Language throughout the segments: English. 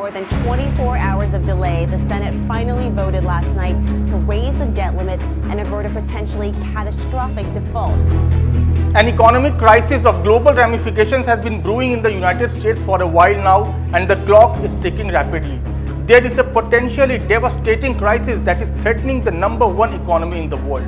more than 24 hours of delay, the Senate finally voted last night to raise the debt limit and avert a potentially catastrophic default. An economic crisis of global ramifications has been brewing in the United States for a while now, and the clock is ticking rapidly. There is a potentially devastating crisis that is threatening the #1 economy in the world.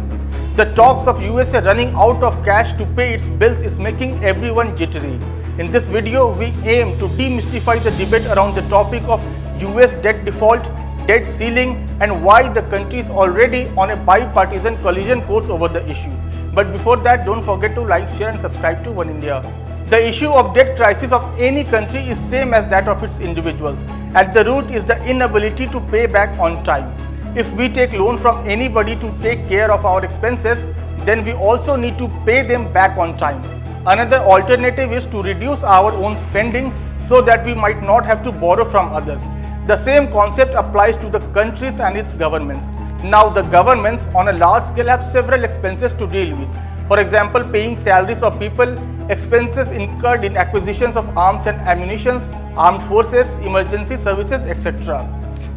The talks of USA running out of cash to pay its bills is making everyone jittery. In this video, we aim to demystify the debate around the topic of US debt default, debt ceiling, and why the country is already on a bipartisan collision course over the issue. But before that, don't forget to like, share and subscribe to Oneindia. The issue of debt crisis of any country is same as that of its individuals. At the root is the inability to pay back on time. If we take loan from anybody to take care of our expenses, then we also need to pay them back on time. Another alternative is to reduce our own spending so that we might not have to borrow from others. The same concept applies to the countries and its governments. Now, the governments on a large scale have several expenses to deal with. For example, paying salaries of people, expenses incurred in acquisitions of arms and ammunition, armed forces, emergency services, etc.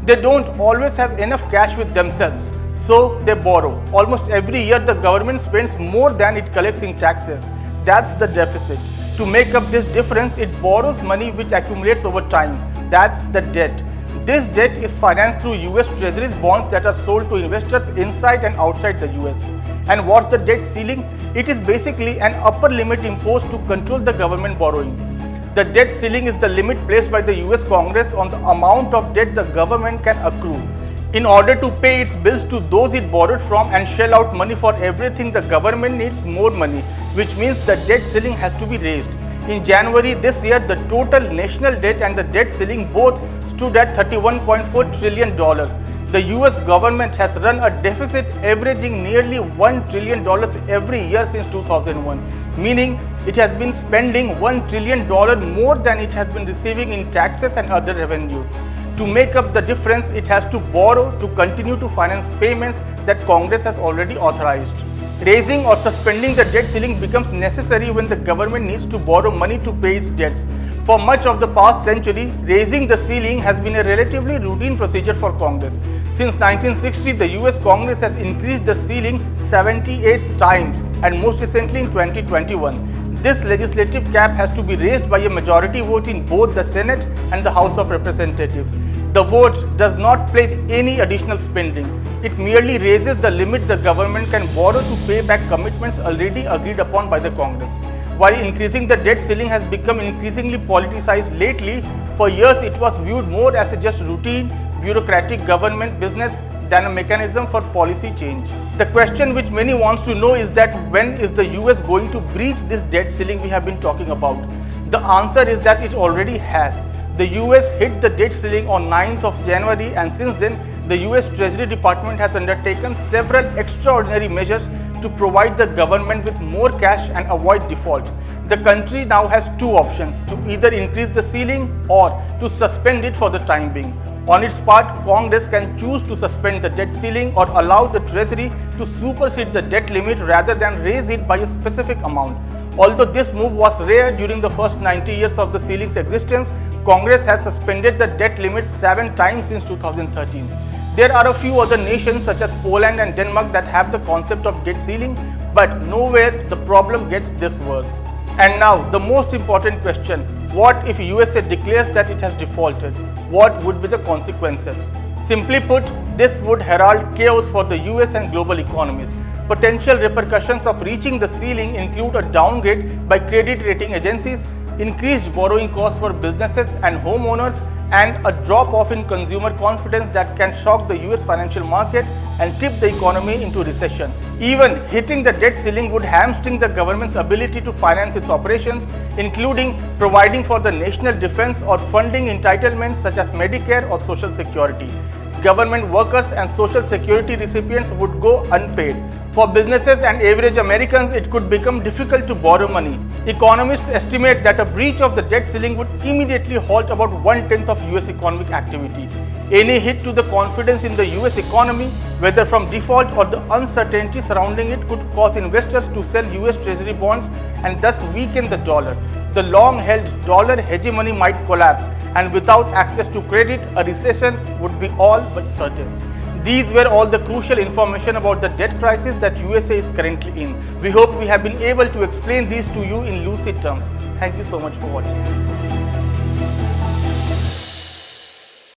They don't always have enough cash with themselves, so they borrow. Almost every year, the government spends more than it collects in taxes. That's the deficit. To make up this difference, it borrows money which accumulates over time. That's the debt. This debt is financed through US Treasuries bonds that are sold to investors inside and outside the US. And what's the debt ceiling? It is basically an upper limit imposed to control the government borrowing. The debt ceiling is the limit placed by the US Congress on the amount of debt the government can accrue. In order to pay its bills to those it borrowed from and shell out money for everything, the government needs more money, which means the debt ceiling has to be raised. In January this year, the total national debt and the debt ceiling both stood at $31.4 trillion. The US government has run a deficit averaging nearly $1 trillion every year since 2001, meaning it has been spending $1 trillion more than it has been receiving in taxes and other revenue. To make up the difference, it has to borrow to continue to finance payments that Congress has already authorized. Raising or suspending the debt ceiling becomes necessary when the government needs to borrow money to pay its debts. For much of the past century, raising the ceiling has been a relatively routine procedure for Congress. Since 1960, the US Congress has increased the ceiling 78 times, and most recently in 2021. This legislative cap has to be raised by a majority vote in both the Senate and the House of Representatives. The vote does not pledge any additional spending. It merely raises the limit the government can borrow to pay back commitments already agreed upon by the Congress. While increasing the debt ceiling has become increasingly politicized lately, for years it was viewed more as a just routine, bureaucratic government business than a mechanism for policy change. The question which many wants to know is that when is the US going to breach this debt ceiling we have been talking about? The answer is that it already has. The US hit the debt ceiling on 9th of January, and since then the US Treasury Department has undertaken several extraordinary measures to provide the government with more cash and avoid default. The country now has two options: to either increase the ceiling or to suspend it for the time being. On its part, Congress can choose to suspend the debt ceiling or allow the Treasury to supersede the debt limit rather than raise it by a specific amount. Although this move was rare during the first 90 years of the ceiling's existence, Congress has suspended the debt limit 7 times since 2013. There are a few other nations such as Poland and Denmark that have the concept of debt ceiling, but nowhere the problem gets this worse. And now, the most important question: what if USA declares that it has defaulted? What would be the consequences? Simply put, this would herald chaos for the US and global economies. Potential repercussions of reaching the ceiling include a downgrade by credit rating agencies, increased borrowing costs for businesses and homeowners, and a drop-off in consumer confidence that can shock the US financial market and tip the economy into recession. Even hitting the debt ceiling would hamstring the government's ability to finance its operations, including providing for the national defense or funding entitlements such as Medicare or Social Security. Government workers and Social Security recipients would go unpaid. For businesses and average Americans, it could become difficult to borrow money. Economists estimate that a breach of the debt ceiling would immediately halt about 1/10 of US economic activity. Any hit to the confidence in the US economy, whether from default or the uncertainty surrounding it, could cause investors to sell US Treasury bonds and thus weaken the dollar. The long-held dollar hegemony might collapse, and without access to credit, a recession would be all but certain. These were all the crucial information about the debt crisis that USA is currently in. We hope we have been able to explain these to you in lucid terms. Thank you so much for watching.